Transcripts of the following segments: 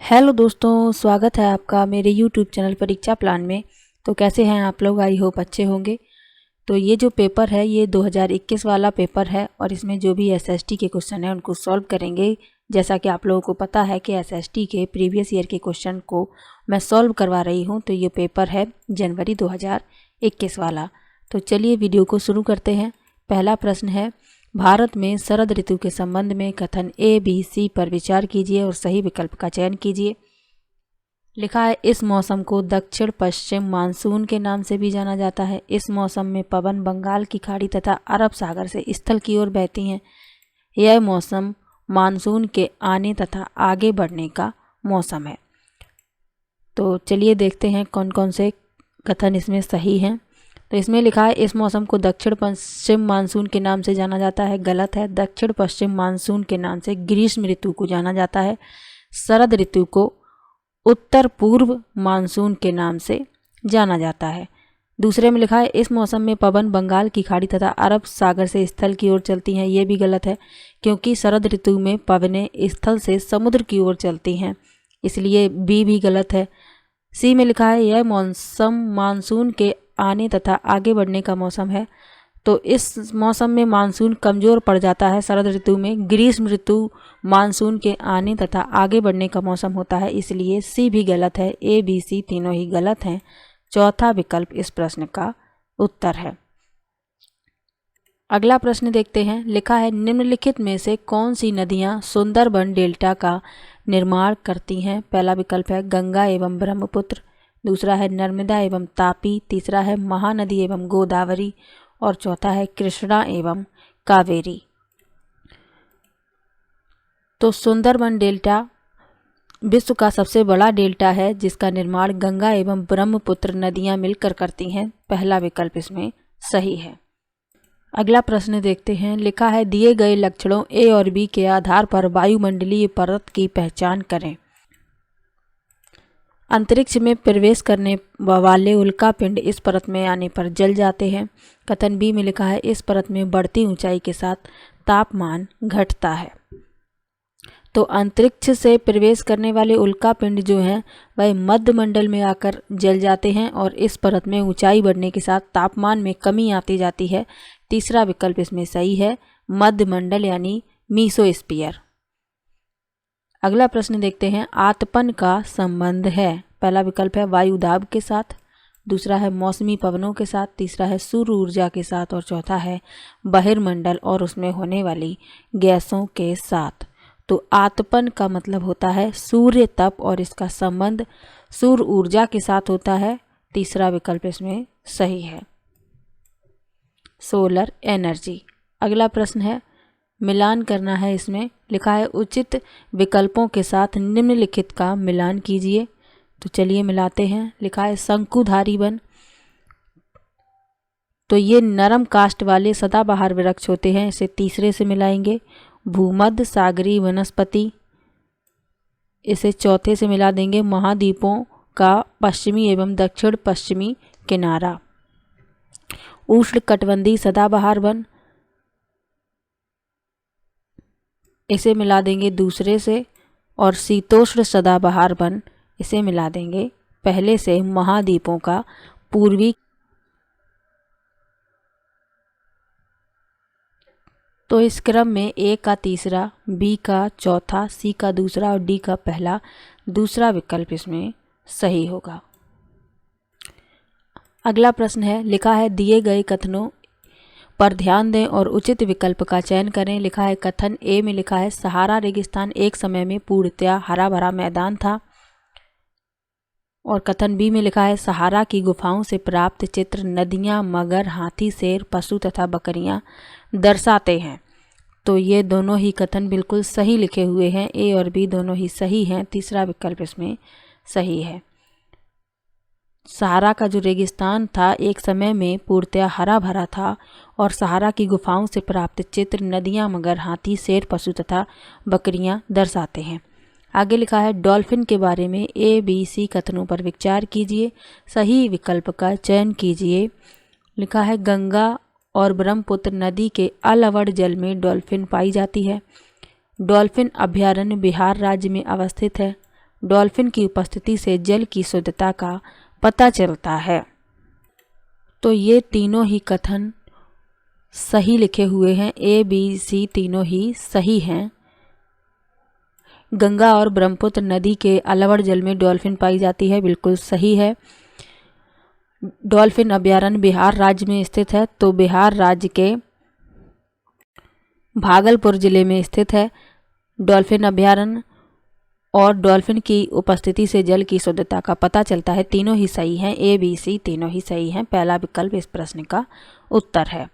Hello दोस्तों, स्वागत है आपका मेरे यूट्यूब चैनल परीक्षा प्लान में। तो कैसे हैं आप लोग? आई होप अच्छे होंगे। तो ये जो पेपर है ये 2021 वाला पेपर है और इसमें जो भी एसएसटी के क्वेश्चन हैं उनको सॉल्व करेंगे। जैसा कि आप लोगों को पता है कि एसएसटी के प्रीवियस ईयर के क्वेश्चन को मैं सॉल्व करवा रही हूँ। तो ये पेपर है जनवरी 2021 वाला। तो चलिए वीडियो को शुरू करते हैं। पहला प्रश्न है, भारत में शरद ऋतु के संबंध में कथन ए बी सी पर विचार कीजिए और सही विकल्प का चयन कीजिए। लिखा है, इस मौसम को दक्षिण पश्चिम मानसून के नाम से भी जाना जाता है। इस मौसम में पवन बंगाल की खाड़ी तथा अरब सागर से स्थल की ओर बहती हैं। यह मौसम मानसून के आने तथा आगे बढ़ने का मौसम है। तो चलिए देखते हैं कौन कौन से कथन इसमें सही हैं। तो इसमें लिखा है, इस मौसम को दक्षिण पश्चिम मानसून के नाम से जाना जाता है। गलत है। दक्षिण पश्चिम मानसून के नाम से ग्रीष्म ऋतु को जाना जाता है। शरद ऋतु को उत्तर पूर्व मानसून के नाम से जाना जाता है। दूसरे में लिखा है, इस मौसम में पवन बंगाल की खाड़ी तथा अरब सागर से स्थल की ओर चलती हैं। ये भी गलत है, क्योंकि शरद ऋतु में पवनें स्थल से समुद्र की ओर चलती हैं, इसलिए बी भी गलत है। सी में लिखा है, यह मौसम मानसून के आने तथा आगे बढ़ने का मौसम है। तो इस मौसम में मानसून कमज़ोर पड़ जाता है। शरद ऋतु में ग्रीष्म ऋतु मानसून के आने तथा आगे बढ़ने का मौसम होता है, इसलिए सी भी गलत है। ए बी सी तीनों ही गलत हैं। चौथा विकल्प इस प्रश्न का उत्तर है। अगला प्रश्न देखते हैं। लिखा है, निम्नलिखित में से कौन सी नदियाँ सुंदरबन डेल्टा का निर्माण करती हैं? पहला विकल्प है गंगा एवं ब्रह्मपुत्र, दूसरा है नर्मदा एवं तापी, तीसरा है महानदी एवं गोदावरी और चौथा है कृष्णा एवं कावेरी। तो सुंदरबन डेल्टा विश्व का सबसे बड़ा डेल्टा है जिसका निर्माण गंगा एवं ब्रह्मपुत्र नदियां मिलकर करती हैं। पहला विकल्प इसमें सही है। अगला प्रश्न देखते हैं। लिखा है, दिए गए लक्षणों ए और बी के आधार पर वायुमंडलीय परत की पहचान करें। अंतरिक्ष में प्रवेश करने वाले उल्कापिंड इस परत में आने पर जल जाते हैं। कथन बी में लिखा है, इस परत में बढ़ती ऊंचाई के साथ तापमान घटता है। तो अंतरिक्ष से प्रवेश करने वाले उल्कापिंड जो हैं वह मध्य मंडल में आकर जल जाते हैं और इस परत में ऊंचाई बढ़ने के साथ तापमान में कमी आती जाती है। तीसरा विकल्प इसमें सही है, मध्य मंडल यानी मीसोस्फीयर। अगला प्रश्न देखते हैं। आतपन का संबंध है। पहला विकल्प है वायुदाब के साथ, दूसरा है मौसमी पवनों के साथ, तीसरा है सूर्य ऊर्जा के साथ और चौथा है बहिर्मंडल और उसमें होने वाली गैसों के साथ। तो आतपन का मतलब होता है सूर्य तप और इसका संबंध सूर्य ऊर्जा के साथ होता है। तीसरा विकल्प इसमें सही है, सोलर एनर्जी। अगला प्रश्न है, मिलान करना है। इसमें लिखा है, उचित विकल्पों के साथ निम्नलिखित का मिलान कीजिए। तो चलिए मिलाते हैं। लिखा है, शंकुधारी वन, तो ये नरम काष्ठ वाले सदाबहार वृक्ष होते हैं, इसे तीसरे से मिलाएंगे। भूमध्य सागरीय वनस्पति, इसे चौथे से मिला देंगे। महाद्वीपों का पश्चिमी एवं दक्षिण पश्चिमी किनारा। उष्णकटिबंधीय सदाबहार वन, इसे मिला देंगे दूसरे से। और शीतोष्ण सदाबहार वन, इसे मिला देंगे पहले से। महाद्वीपों का पूर्वी, तो इस क्रम में ए का तीसरा, बी का चौथा, सी का दूसरा और डी का पहला। दूसरा विकल्प इसमें सही होगा। अगला प्रश्न है। लिखा है, दिए गए कथनों पर ध्यान दें और उचित विकल्प का चयन करें। लिखा है, कथन ए में लिखा है, सहारा रेगिस्तान एक समय में पूर्णतया हरा भरा मैदान था। और कथन बी में लिखा है, सहारा की गुफाओं से प्राप्त चित्र नदियां, मगर, हाथी, शेर, पशु तथा बकरियां दर्शाते हैं। तो ये दोनों ही कथन बिल्कुल सही लिखे हुए हैं। ए और बी दोनों ही सही हैं। तीसरा विकल्प इसमें सही है। सहारा का जो रेगिस्तान था एक समय में पूर्णतया हरा भरा था और सहारा की गुफाओं से प्राप्त चित्र नदियां, मगर, हाथी, शेर, पशु तथा बकरियां दर्शाते हैं। आगे लिखा है, डॉल्फिन के बारे में ए बी सी कथनों पर विचार कीजिए, सही विकल्प का चयन कीजिए। लिखा है, गंगा और ब्रह्मपुत्र नदी के अलअवड़ जल में डॉल्फिन पाई जाती है। डॉल्फिन अभयारण्य बिहार राज्य में अवस्थित है। डॉल्फिन की उपस्थिति से जल की शुद्धता का पता चलता है। तो ये तीनों ही कथन सही लिखे हुए हैं, ए बी सी तीनों ही सही हैं। गंगा और ब्रह्मपुत्र नदी के अलवर जल में डॉल्फिन पाई जाती है, बिल्कुल सही है। डॉल्फिन अभयारण्य बिहार राज्य में स्थित है, तो बिहार राज्य के भागलपुर जिले में स्थित है डॉल्फिन अभयारण्य। और डॉल्फिन की उपस्थिति से जल की शुद्धता का पता चलता है। तीनों ही सही हैं, ए बी सी तीनों ही सही हैं। पहला विकल्प इस प्रश्न का उत्तर है।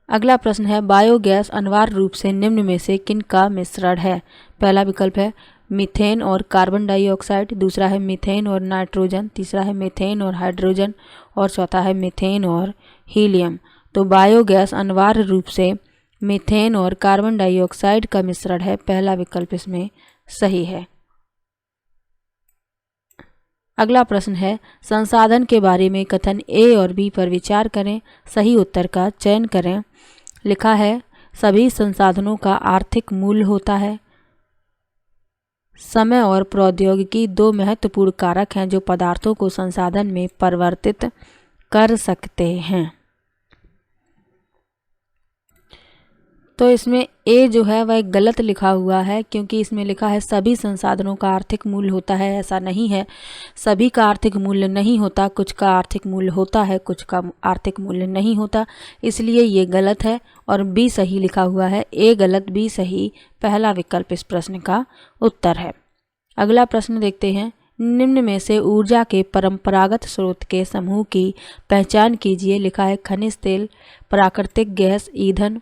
अगला प्रश्न है, बायोगैस अनिवार्य रूप से निम्न में से किन का मिश्रण है? पहला विकल्प है मीथेन और कार्बन डाइऑक्साइड, दूसरा है मीथेन और नाइट्रोजन, तीसरा है मीथेन और हाइड्रोजन और चौथा है मीथेन और हीलियम। तो बायोगैस अनिवार्य रूप से मीथेन और कार्बन डाइऑक्साइड का मिश्रण है। पहला विकल्प इसमें सही है। अगला प्रश्न है, संसाधन के बारे में कथन ए और बी पर विचार करें, सही उत्तर का चयन करें। लिखा है सभी संसाधनों का आर्थिक मूल्य होता है। समय और प्रौद्योगिकी दो महत्वपूर्ण कारक हैं जो पदार्थों को संसाधन में परिवर्तित कर सकते हैं। तो इसमें ए जो है वह गलत लिखा हुआ है, क्योंकि इसमें लिखा है सभी संसाधनों का आर्थिक मूल्य होता है। ऐसा नहीं है, सभी का आर्थिक मूल्य नहीं होता, कुछ का आर्थिक मूल्य होता है, कुछ का आर्थिक मूल्य नहीं होता, इसलिए ये गलत है। और बी सही लिखा हुआ है, ए गलत बी सही। पहला विकल्प इस प्रश्न का उत्तर है। अगला प्रश्न देखते हैं, निम्न में से ऊर्जा के परंपरागत स्रोत के समूह की पहचान कीजिए। लिखा है खनिज तेल, प्राकृतिक गैस, ईंधन,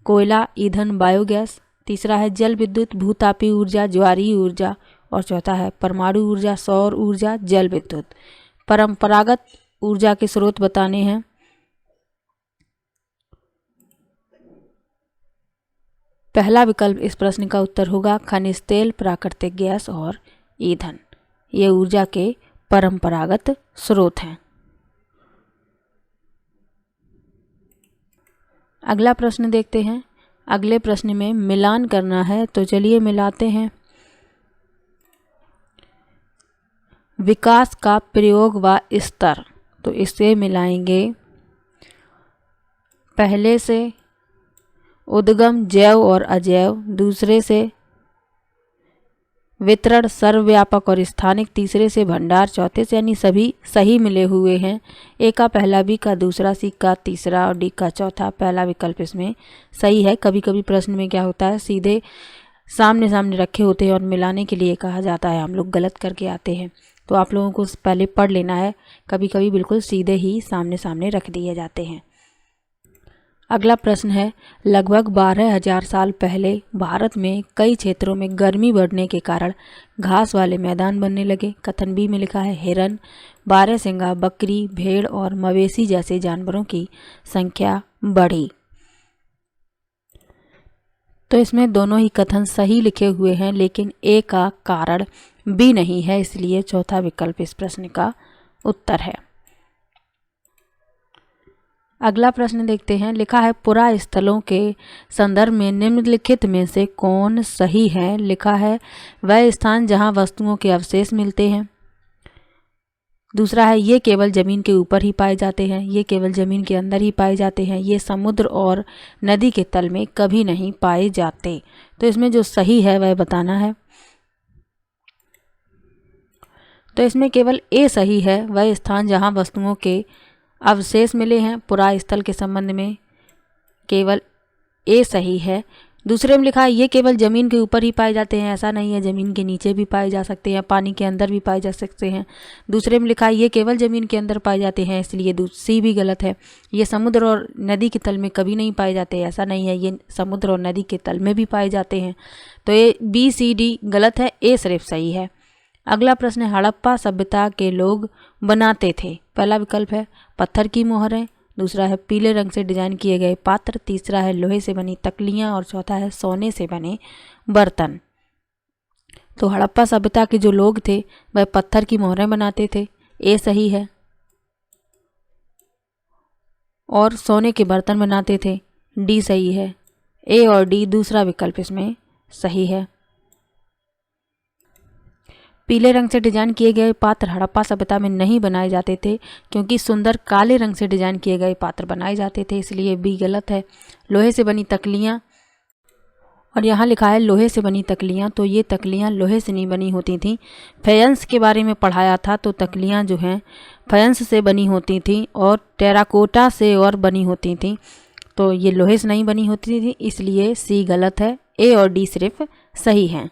कोयला, ईंधन, बायोगैस। तीसरा है जल विद्युत, भूतापीय ऊर्जा, ज्वारीय ऊर्जा और चौथा है परमाणु ऊर्जा, सौर ऊर्जा, जल विद्युत। परंपरागत ऊर्जा के स्रोत बताने हैं। पहला विकल्प इस प्रश्न का उत्तर होगा खनिज तेल, प्राकृतिक गैस और ईंधन। ये ऊर्जा के परंपरागत स्रोत हैं। अगला प्रश्न देखते हैं। अगले प्रश्न में मिलान करना है, तो चलिए मिलाते हैं। विकास का प्रयोग व स्तर, तो इसे मिलाएंगे। पहले से उद्गम जैव और अजैव, दूसरे से वितरण सर्वव्यापक और स्थानिक, तीसरे से भंडार, चौथे से, यानी सभी सही मिले हुए हैं। ए का पहला, बी का दूसरा, सी का तीसरा और डी का चौथा। पहला विकल्प इसमें सही है। कभी कभी प्रश्न में क्या होता है, सीधे सामने सामने रखे होते हैं और मिलाने के लिए कहा जाता है, हम लोग गलत करके आते हैं। तो आप लोगों को पहले पढ़ लेना है, कभी कभी बिल्कुल सीधे ही सामने सामने रख दिए जाते हैं। अगला प्रश्न है, लगभग 12,000 साल पहले भारत में कई क्षेत्रों में गर्मी बढ़ने के कारण घास वाले मैदान बनने लगे। कथन बी में लिखा है हिरन, बारहसिंगा, बकरी, भेड़ और मवेशी जैसे जानवरों की संख्या बढ़ी। तो इसमें दोनों ही कथन सही लिखे हुए हैं, लेकिन ए का कारण बी नहीं है, इसलिए चौथा विकल्प इस प्रश्न का उत्तर है। अगला प्रश्न देखते हैं। लिखा है पुरा स्थलों के संदर्भ में निम्नलिखित में से कौन सही है? लिखा है वह स्थान जहां वस्तुओं के अवशेष मिलते हैं। दूसरा है ये केवल जमीन के ऊपर ही पाए जाते हैं, ये केवल जमीन के अंदर ही पाए जाते हैं, ये समुद्र और नदी के तल में कभी नहीं पाए जाते। तो इसमें जो सही है वह बताना है। तो इसमें केवल ए सही है, वह स्थान जहां वस्तुओं के अवशेष मिले हैं। पुरा स्थल के संबंध में केवल ए सही है। दूसरे में लिखा है ये केवल ज़मीन के ऊपर ही पाए जाते हैं, ऐसा नहीं है, ज़मीन के नीचे भी पाए जा सकते हैं, पानी के अंदर भी पाए जा सकते हैं। दूसरे में लिखा है ये केवल ज़मीन के अंदर पाए जाते हैं, इसलिए सी भी गलत है। ये समुद्र और नदी के तल में कभी नहीं पाए जाते, ऐसा नहीं है, ये समुद्र और नदी के तल में भी पाए जाते हैं। तो ये बी सी डी गलत है, ए सिर्फ सही है। अगला प्रश्न है हड़प्पा सभ्यता के लोग बनाते थे। पहला विकल्प है पत्थर की मोहरें, दूसरा है पीले रंग से डिजाइन किए गए पात्र, तीसरा है लोहे से बनी तकलियां और चौथा है सोने से बने बर्तन। तो हड़प्पा सभ्यता के जो लोग थे वह पत्थर की मोहरें बनाते थे, ए सही है। और सोने के बर्तन बनाते थे, डी सही है। ए और डी दूसरा विकल्प इसमें सही है। पीले रंग से डिजाइन किए गए पात्र हड़प्पा सभ्यता में नहीं बनाए जाते थे, क्योंकि सुंदर काले रंग से डिजाइन किए गए पात्र बनाए जाते थे, इसलिए बी गलत है। लोहे से बनी तकलियाँ, और यहाँ लिखा है लोहे से बनी तकलियाँ, तो ये तकलियाँ लोहे से नहीं बनी होती थी। फैंस के बारे में पढ़ाया था, तो तकलियाँ जो हैं फैंस से बनी होती थी और टेराकोटा से और बनी होती थी, तो ये लोहे से नहीं बनी होती थी, इसलिए सी गलत है। ए और डी सिर्फ सही हैं।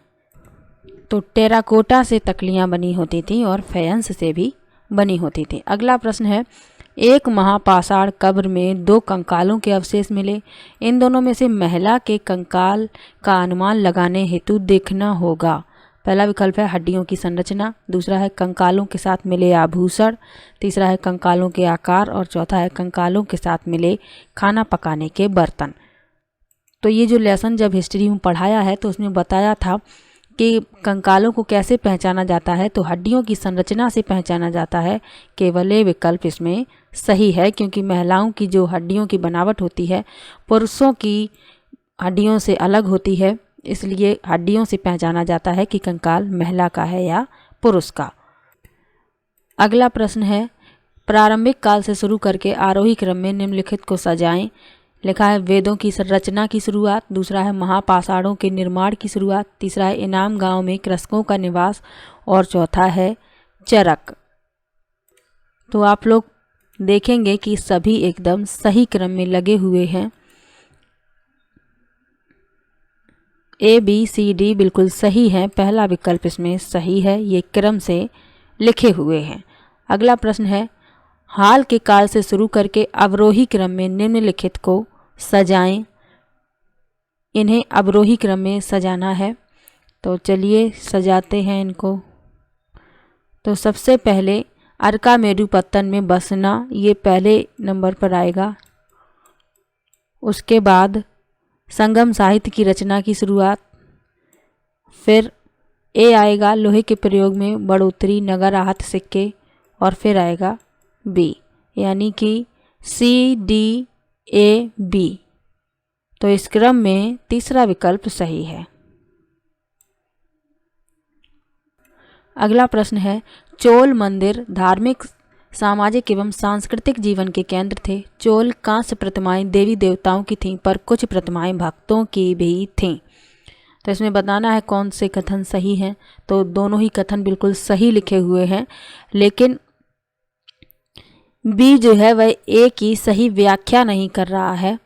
तो टेराकोटा से तकलियाँ बनी होती थी और फैंस से भी बनी होती थी। अगला प्रश्न है, एक महापाषाण कब्र में 2 कंकालों के अवशेष मिले। इन दोनों में से महिला के कंकाल का अनुमान लगाने हेतु देखना होगा। पहला विकल्प है हड्डियों की संरचना, दूसरा है कंकालों के साथ मिले आभूषण, तीसरा है कंकालों के आकार और चौथा है कंकालों के साथ मिले खाना पकाने के बर्तन। तो ये जो लेसन जब हिस्ट्री में पढ़ाया है तो उसमें बताया था कि कंकालों को कैसे पहचाना जाता है, तो हड्डियों की संरचना से पहचाना जाता है। केवल ये विकल्प इसमें सही है, क्योंकि महिलाओं की जो हड्डियों की बनावट होती है पुरुषों की हड्डियों से अलग होती है, इसलिए हड्डियों से पहचाना जाता है कि कंकाल महिला का है या पुरुष का। अगला प्रश्न है, प्रारंभिक काल से शुरू करके आरोही क्रम में निम्नलिखित को सजाएं। लिखा है वेदों की संरचना की शुरुआत, दूसरा है महापाषाणों के निर्माण की शुरुआत, तीसरा है इनाम गांव में कृषकों का निवास और चौथा है चरक। तो आप लोग देखेंगे कि सभी एकदम सही क्रम में लगे हुए हैं। ए बी सी डी बिल्कुल सही है, पहला विकल्प इसमें सही है, ये क्रम से लिखे हुए हैं। अगला प्रश्न है, हाल के काल से शुरू करके अवरोही क्रम में निम्नलिखित को सजाएं। इन्हें अवरोही क्रम में सजाना है, तो चलिए सजाते हैं इनको। तो सबसे पहले अर्कामेडु पत्तन में बसना, ये पहले नंबर पर आएगा। उसके बाद संगम साहित्य की रचना की शुरुआत, फिर ए आएगा लोहे के प्रयोग में बढ़ोतरी नगर आहत सिक्के, और फिर आएगा बी, यानी कि सी डी ए बी। तो इस क्रम में तीसरा विकल्प सही है। अगला प्रश्न है, चोल मंदिर धार्मिक सामाजिक एवं सांस्कृतिक जीवन के केंद्र थे। चोल कांस्य प्रतिमाएं देवी देवताओं की थीं, पर कुछ प्रतिमाएं भक्तों की भी थीं। तो इसमें बताना है कौन से कथन सही हैं। तो दोनों ही कथन बिल्कुल सही लिखे हुए हैं, लेकिन बी जो है वह ए की सही व्याख्या नहीं कर रहा है,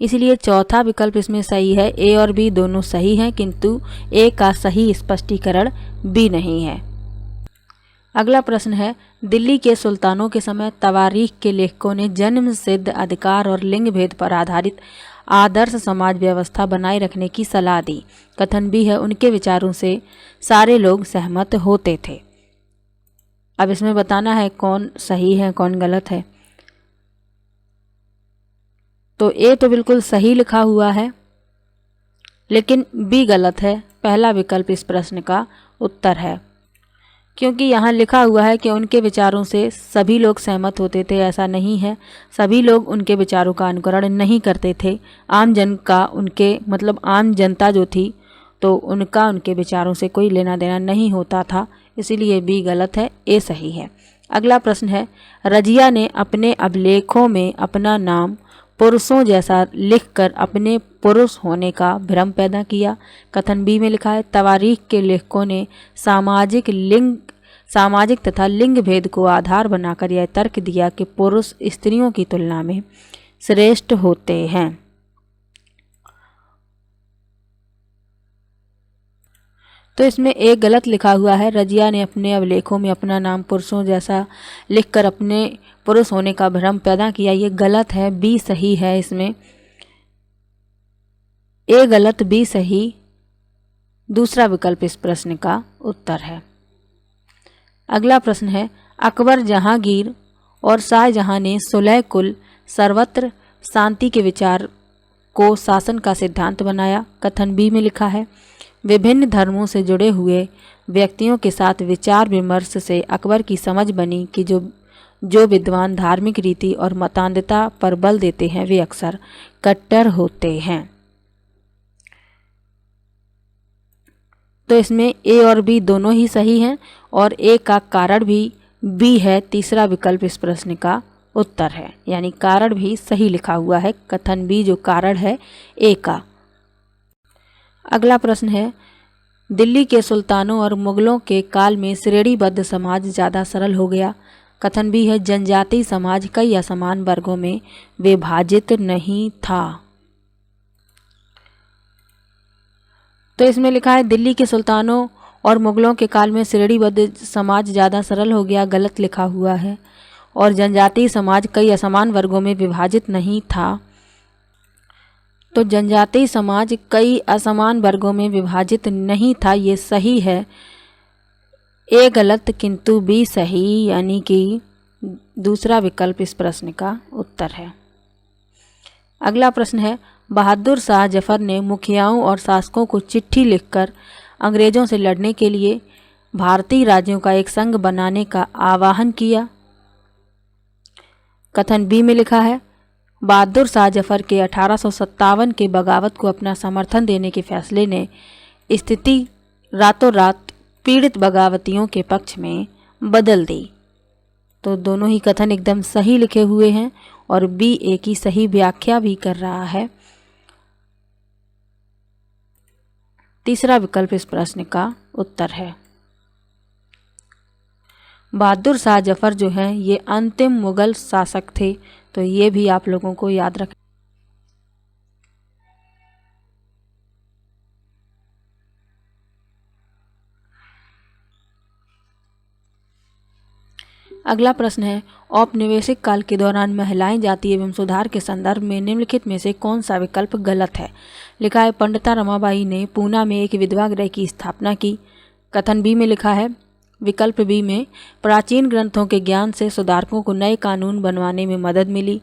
इसलिए चौथा विकल्प इसमें सही है। ए और बी दोनों सही हैं, किंतु ए का सही स्पष्टीकरण बी नहीं है। अगला प्रश्न है, दिल्ली के सुल्तानों के समय तवारीख के लेखकों ने जन्म सिद्ध अधिकार और लिंग भेद पर आधारित आदर्श समाज व्यवस्था बनाए रखने की सलाह दी। कथन बी है, उनके विचारों से सारे लोग सहमत होते थे। अब इसमें बताना है कौन सही है कौन गलत है। तो ए तो बिल्कुल सही लिखा हुआ है, लेकिन बी गलत है। पहला विकल्प इस प्रश्न का उत्तर है, क्योंकि यहाँ लिखा हुआ है कि उनके विचारों से सभी लोग सहमत होते थे। ऐसा नहीं है, सभी लोग उनके विचारों का अनुकरण नहीं करते थे। आम जन का उनके मतलब आम जनता जो थी, तो उनका उनके विचारों से कोई लेना देना नहीं होता था, इसीलिए बी गलत है, ए सही है। अगला प्रश्न है, रजिया ने अपने अभिलेखों में अपना नाम पुरुषों जैसा लिखकर अपने पुरुष होने का भ्रम पैदा किया। कथन बी में लिखा है, तवारीख के लेखकों ने सामाजिक तथा लिंग भेद को आधार बनाकर यह तर्क दिया कि पुरुष स्त्रियों की तुलना में श्रेष्ठ होते हैं। तो इसमें एक गलत लिखा हुआ है, रजिया ने अपने अभिलेखों में अपना नाम पुरुषों जैसा लिखकर अपने पुरुष होने का भ्रम पैदा किया, ये गलत है। बी सही है, इसमें ए गलत बी सही, दूसरा विकल्प इस प्रश्न का उत्तर है। अगला प्रश्न है, अकबर जहांगीर और शाहजहां ने सुलह कुल सर्वत्र शांति के विचार को शासन का सिद्धांत बनाया। कथन बी में लिखा है, विभिन्न धर्मों से जुड़े हुए व्यक्तियों के साथ विचार विमर्श से अकबर की समझ बनी कि जो विद्वान धार्मिक रीति और मतान्धता पर बल देते हैं वे अक्सर कट्टर होते हैं। तो इसमें ए और बी दोनों ही सही हैं और ए का कारण भी बी है। तीसरा विकल्प इस प्रश्न का उत्तर है, यानी कारण भी सही लिखा हुआ है। कथन बी जो कारण है ए का। अगला प्रश्न है, दिल्ली के सुल्तानों और मुगलों के काल में श्रेणीबद्ध समाज ज़्यादा सरल हो गया। कथन बी है, जनजातीय समाज कई असमान वर्गों में विभाजित नहीं था। तो इसमें लिखा है दिल्ली के सुल्तानों और मुगलों के काल में श्रेणीबद्ध समाज ज़्यादा सरल हो गया, गलत लिखा हुआ है। और जनजातीय समाज कई असमान वर्गों में विभाजित नहीं था। तो जनजातीय समाज कई असमान वर्गों में विभाजित नहीं था, ये सही है। ए गलत किंतु बी सही, यानी कि दूसरा विकल्प इस प्रश्न का उत्तर है। अगला प्रश्न है, बहादुर शाह जफर ने मुखियाओं और शासकों को चिट्ठी लिखकर अंग्रेजों से लड़ने के लिए भारतीय राज्यों का एक संघ बनाने का आह्वान किया। कथन बी में लिखा है, बहादुर शाह जफर के 1857 के बगावत को अपना समर्थन देने के फैसले ने स्थिति रातों रात पीड़ित बगावतियों के पक्ष में बदल दी। तो दोनों ही कथन एकदम सही लिखे हुए हैं और बी ए की सही व्याख्या भी कर रहा है। तीसरा विकल्प इस प्रश्न का उत्तर है। बहादुर शाह जफर जो हैं ये अंतिम मुगल शासक थे, तो ये भी आप लोगों को याद रखें। अगला प्रश्न है, औपनिवेशिक काल के दौरान महिलाएं जाति एवं सुधार के संदर्भ में निम्नलिखित में से कौन सा विकल्प गलत है। लिखा है, पंडिता रमाबाई ने पूना में एक विधवा गृह की स्थापना की। कथन बी में लिखा है, विकल्प बी में प्राचीन ग्रंथों के ज्ञान से सुधारकों को नए कानून बनवाने में मदद मिली।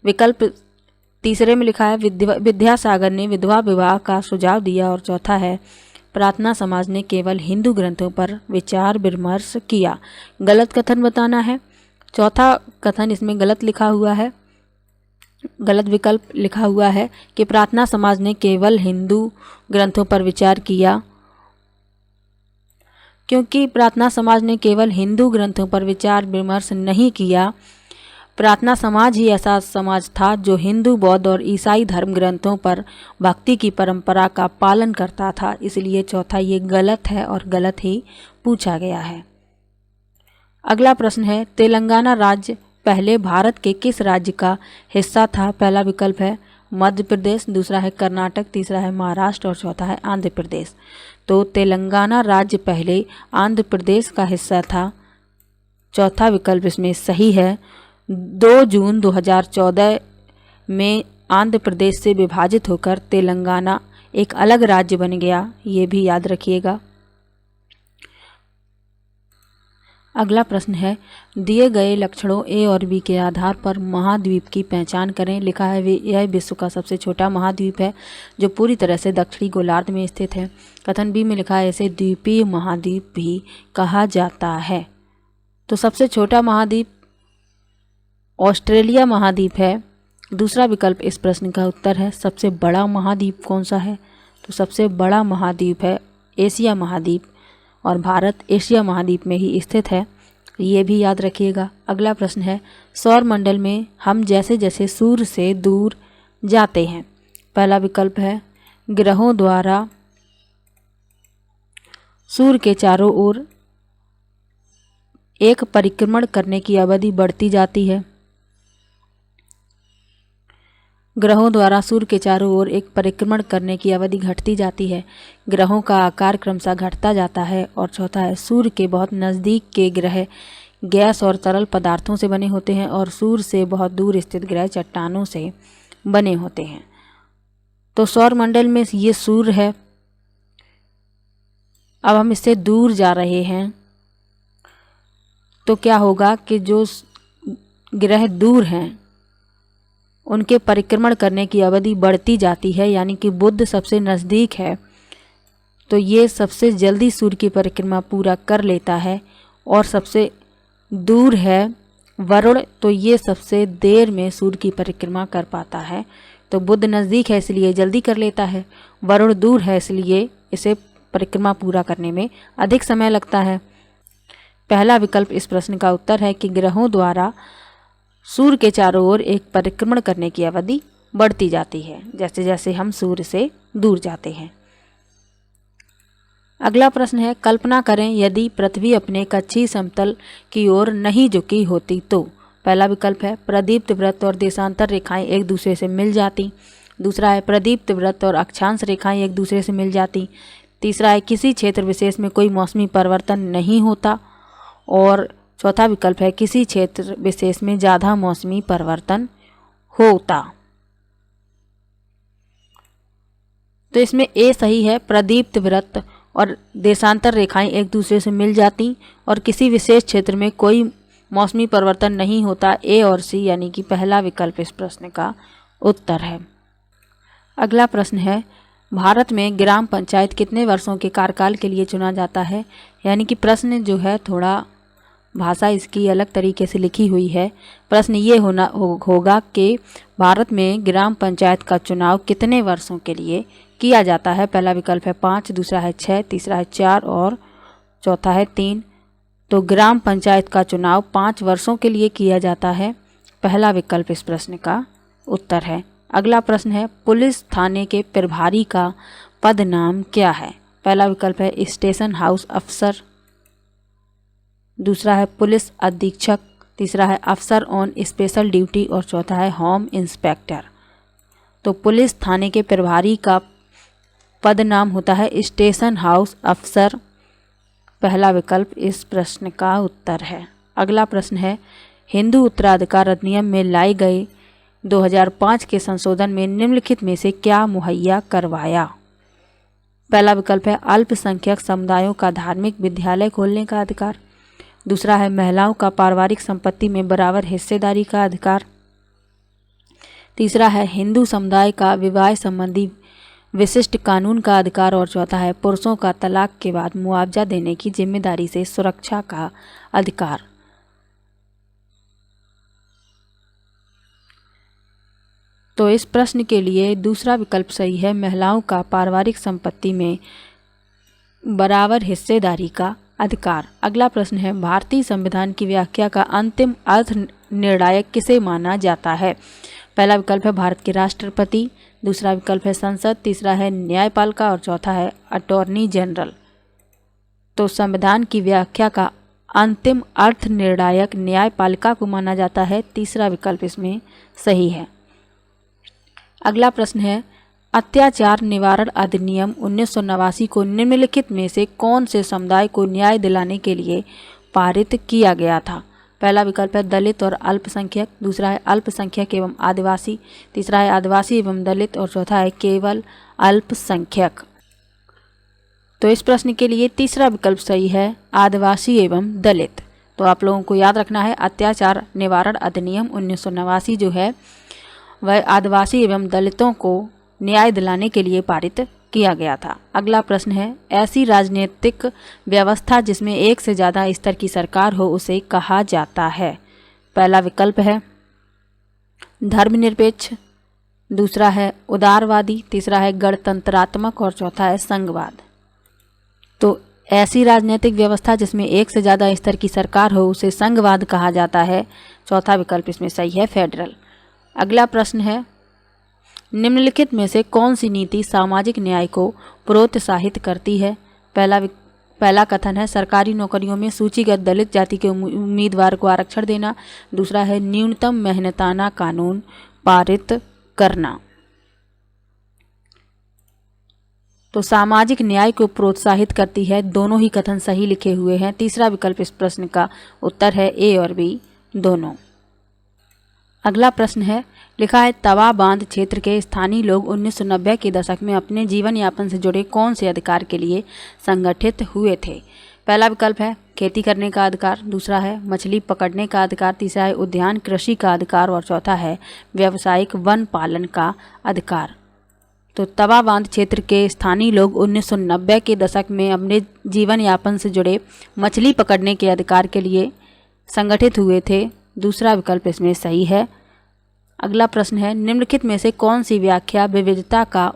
विकल्प तीसरे में लिखा है, विद्यासागर ने विधवा विवाह का सुझाव दिया। और चौथा है, प्रार्थना समाज ने केवल हिंदू ग्रंथों पर विचार विमर्श किया। गलत कथन बताना है। चौथा कथन इसमें गलत लिखा हुआ है, गलत विकल्प लिखा हुआ है कि प्रार्थना समाज ने केवल हिंदू ग्रंथों पर विचार किया, क्योंकि प्रार्थना समाज ने केवल हिंदू ग्रंथों पर विचार विमर्श नहीं किया। प्रार्थना समाज ही ऐसा समाज था जो हिंदू, बौद्ध और ईसाई धर्म ग्रंथों पर भक्ति की परंपरा का पालन करता था। इसलिए चौथा ये गलत है और गलत ही पूछा गया है। अगला प्रश्न है, तेलंगाना राज्य पहले भारत के किस राज्य का हिस्सा था। पहला विकल्प है मध्य प्रदेश, दूसरा है कर्नाटक, तीसरा है महाराष्ट्र और चौथा है आंध्र प्रदेश। तो तेलंगाना राज्य पहले आंध्र प्रदेश का हिस्सा था। चौथा विकल्प इसमें सही है। 2 जून 2014 में आंध्र प्रदेश से विभाजित होकर तेलंगाना एक अलग राज्य बन गया, ये भी याद रखिएगा। अगला प्रश्न है, दिए गए लक्षणों ए और बी के आधार पर महाद्वीप की पहचान करें। लिखा है, यह विश्व का सबसे छोटा महाद्वीप है जो पूरी तरह से दक्षिणी गोलार्ध में स्थित है। कथन बी में लिखा है, इसे द्वीपीय महाद्वीप भी कहा जाता है। तो सबसे छोटा महाद्वीप ऑस्ट्रेलिया महाद्वीप है। दूसरा विकल्प इस प्रश्न का उत्तर है। सबसे बड़ा महाद्वीप कौन सा है, तो सबसे बड़ा महाद्वीप है एशिया महाद्वीप और भारत एशिया महाद्वीप में ही स्थित है, ये भी याद रखिएगा। अगला प्रश्न है, सौर मंडल में हम जैसे जैसे सूर्य से दूर जाते हैं। पहला विकल्प है ग्रहों द्वारा सूर्य के चारों ओर एक परिक्रमण करने की अवधि बढ़ती जाती है। ग्रहों द्वारा सूर्य के चारों ओर एक परिक्रमण करने की अवधि घटती जाती है। ग्रहों का आकार क्रमशः घटता जाता है। और चौथा है, सूर्य के बहुत नज़दीक के ग्रह गैस और तरल पदार्थों से बने होते हैं और सूर्य से बहुत दूर स्थित ग्रह चट्टानों से बने होते हैं। तो सौर मंडल में ये सूर्य है। अब हम इससे दूर जा रहे हैं, तो क्या होगा कि जो ग्रह दूर हैं उनके परिक्रमण करने की अवधि बढ़ती जाती है, यानी कि बुध सबसे नज़दीक है तो ये सबसे जल्दी सूर्य की परिक्रमा पूरा कर लेता है। और सबसे दूर है वरुण, तो ये सबसे देर में सूर्य की परिक्रमा कर पाता है। तो बुध नज़दीक है इसलिए जल्दी कर लेता है, वरुण दूर है इसलिए इसे परिक्रमा पूरा करने में अधिक समय लगता है? पहला विकल्प इस प्रश्न का उत्तर है कि ग्रहों द्वारा सूर्य के चारों ओर एक परिक्रमण करने की अवधि बढ़ती जाती है जैसे जैसे हम सूर्य से दूर जाते हैं। अगला प्रश्न है, कल्पना करें यदि पृथ्वी अपने कक्षीय समतल की ओर नहीं झुकी होती तो? पहला विकल्प है प्रदीप्त वृत्त और देशांतर रेखाएं एक दूसरे से मिल जाती। दूसरा है प्रदीप्त वृत्त और अक्षांश रेखाएं एक दूसरे से मिल जाती। तीसरा है किसी क्षेत्र विशेष में कोई मौसमी परिवर्तन नहीं होता। और चौथा विकल्प है किसी क्षेत्र विशेष में ज़्यादा मौसमी परिवर्तन होता। तो इसमें ए सही है, प्रदीप्त वृत्त और देशांतर रेखाएं एक दूसरे से मिल जाती और किसी विशेष क्षेत्र में कोई मौसमी परिवर्तन नहीं होता। ए और सी यानी कि पहला विकल्प इस प्रश्न का उत्तर है। अगला प्रश्न है, भारत में ग्राम पंचायत कितने वर्षों के कार्यकाल के लिए चुना जाता है? यानी कि प्रश्न जो है थोड़ा भाषा इसकी अलग तरीके से लिखी हुई है। प्रश्न ये होगा कि भारत में ग्राम पंचायत का चुनाव कितने वर्षों के लिए किया जाता है? पहला विकल्प है 5, दूसरा है 6, तीसरा है 4 और चौथा है 3। तो ग्राम पंचायत का चुनाव 5 वर्षों के लिए किया जाता है। पहला विकल्प इस प्रश्न का उत्तर है। अगला प्रश्न है, पुलिस थाने के प्रभारी का पद नाम क्या है? पहला विकल्प है स्टेशन हाउस अफसर, दूसरा है पुलिस अधीक्षक, तीसरा है अफसर ऑन स्पेशल ड्यूटी और चौथा है होम इंस्पेक्टर। तो पुलिस थाने के प्रभारी का पद नाम होता है स्टेशन हाउस अफसर। पहला विकल्प इस प्रश्न का उत्तर है। अगला प्रश्न है, हिंदू उत्तराधिकार अधिनियम में लाए गए 2005 के संशोधन में निम्नलिखित में से क्या मुहैया करवाया? पहला विकल्प है अल्पसंख्यक समुदायों का धार्मिक विद्यालय खोलने का अधिकार। दूसरा है महिलाओं का पारिवारिक संपत्ति में बराबर हिस्सेदारी का अधिकार। तीसरा है हिंदू समुदाय का विवाह संबंधी विशिष्ट कानून का अधिकार और चौथा है पुरुषों का तलाक के बाद मुआवजा देने की जिम्मेदारी से सुरक्षा का अधिकार। तो इस प्रश्न के लिए दूसरा विकल्प सही है, महिलाओं का पारिवारिक संपत्ति में बराबर हिस्सेदारी का अधिकार। अगला प्रश्न है, भारतीय संविधान की व्याख्या का अंतिम अर्थ निर्णायक किसे माना जाता है? पहला विकल्प है भारत के राष्ट्रपति, दूसरा विकल्प है संसद, तीसरा है न्यायपालिका और चौथा है अटॉर्नी जनरल। तो संविधान की व्याख्या का अंतिम अर्थ निर्णायक न्यायपालिका को माना जाता है। तीसरा विकल्प इसमें सही है। अगला प्रश्न है, अत्याचार निवारण अधिनियम 1989 को निम्नलिखित में से कौन से समुदाय को न्याय दिलाने के लिए पारित किया गया था? पहला विकल्प है दलित और अल्पसंख्यक, दूसरा है अल्पसंख्यक एवं आदिवासी, तीसरा है आदिवासी एवं दलित और चौथा है केवल अल्पसंख्यक। तो इस प्रश्न के लिए तीसरा विकल्प सही है, आदिवासी एवं दलित। तो आप लोगों को याद रखना है, अत्याचार निवारण अधिनियम 1989 जो है वह आदिवासी एवं दलितों को न्याय दिलाने के लिए पारित किया गया था। अगला प्रश्न है, ऐसी राजनीतिक व्यवस्था जिसमें एक से ज़्यादा स्तर की सरकार हो उसे कहा जाता है? पहला विकल्प है धर्मनिरपेक्ष, दूसरा है उदारवादी, तीसरा है गणतंत्रात्मक और चौथा है संघवाद। तो ऐसी राजनीतिक व्यवस्था जिसमें एक से ज़्यादा स्तर की सरकार हो उसे संघवाद कहा जाता है। चौथा विकल्प इसमें सही है, फेडरल। अगला प्रश्न है, निम्नलिखित में से कौन सी नीति सामाजिक न्याय को प्रोत्साहित करती है? पहला कथन है सरकारी नौकरियों में सूचीगत दलित जाति के उम्मीदवार को आरक्षण देना, दूसरा है न्यूनतम मेहनताना कानून पारित करना। तो सामाजिक न्याय को प्रोत्साहित करती है, दोनों ही कथन सही लिखे हुए हैं। तीसरा विकल्प इस प्रश्न का उत्तर है, ए और बी दोनों। अगला प्रश्न है, लिखा है तवा बांध क्षेत्र के स्थानीय लोग 1990 के दशक में अपने जीवन यापन से जुड़े कौन से अधिकार के लिए संगठित हुए थे? पहला विकल्प है खेती करने का अधिकार, दूसरा है मछली पकड़ने का अधिकार, तीसरा है उद्यान कृषि का अधिकार और चौथा है व्यावसायिक वन पालन का अधिकार। तो तवा बांध क्षेत्र के स्थानीय लोग 1990 के दशक में अपने जीवन यापन से जुड़े मछली पकड़ने के अधिकार के लिए संगठित हुए थे। दूसरा विकल्प इसमें सही है। अगला प्रश्न है, निम्नलिखित में से कौन सी व्याख्या विविधता का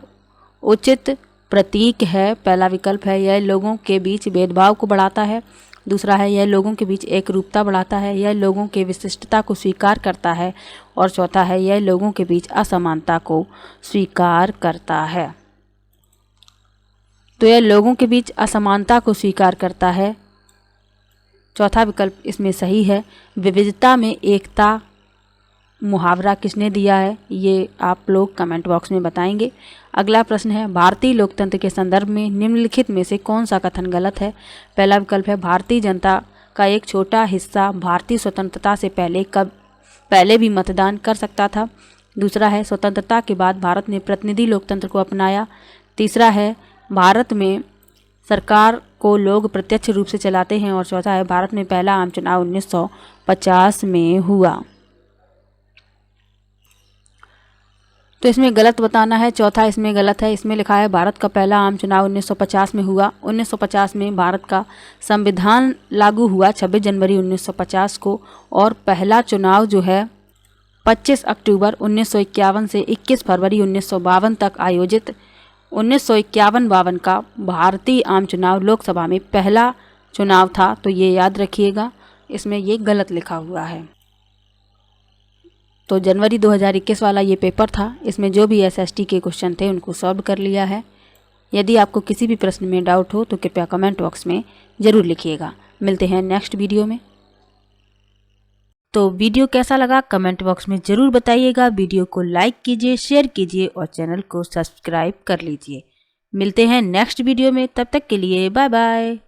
उचित प्रतीक है। पहला विकल्प है यह लोगों के बीच भेदभाव को बढ़ाता है। दूसरा है यह लोगों के बीच एकरूपता बढ़ाता है। यह लोगों के विशिष्टता को स्वीकार करता है। और चौथा है यह लोगों के बीच असमानता को स्वीकार करता है। तो यह लोगों के बीच असमानता को स्वीकार करता है। चौथा विकल्प इसमें सही है। विविधता में एकता मुहावरा किसने दिया है, ये आप लोग कमेंट बॉक्स में बताएंगे। अगला प्रश्न है भारतीय लोकतंत्र के संदर्भ में निम्नलिखित में से कौन सा कथन गलत है। पहला विकल्प है भारतीय जनता का एक छोटा हिस्सा भारतीय स्वतंत्रता से पहले भी मतदान कर सकता था। दूसरा है स्वतंत्रता के बाद भारत ने प्रतिनिधि लोकतंत्र को अपनाया। तीसरा है भारत में सरकार को लोग प्रत्यक्ष रूप से चलाते हैं। और चौथा है भारत में पहला आम चुनाव 1950 में हुआ। तो इसमें गलत बताना है। चौथा इसमें गलत है। इसमें लिखा है भारत का पहला आम चुनाव 1950 में हुआ। 1950 में भारत का संविधान लागू हुआ 26 जनवरी 1950 को। और पहला चुनाव जो है 25 अक्टूबर 1951 से 21 फरवरी 1952 तक आयोजित 1951-52 का भारतीय आम चुनाव लोकसभा में पहला चुनाव था। तो ये याद रखिएगा, इसमें ये गलत लिखा हुआ है। तो जनवरी 2021 वाला ये पेपर था। इसमें जो भी एसएसटी के क्वेश्चन थे उनको सॉल्व कर लिया है। यदि आपको किसी भी प्रश्न में डाउट हो तो कृपया कमेंट बॉक्स में ज़रूर लिखिएगा। मिलते हैं नेक्स्ट वीडियो में। तो वीडियो कैसा लगा कमेंट बॉक्स में ज़रूर बताइएगा। वीडियो को लाइक कीजिए, शेयर कीजिए और चैनल को सब्सक्राइब कर लीजिए। मिलते हैं नेक्स्ट वीडियो में, तब तक के लिए बाय बाय।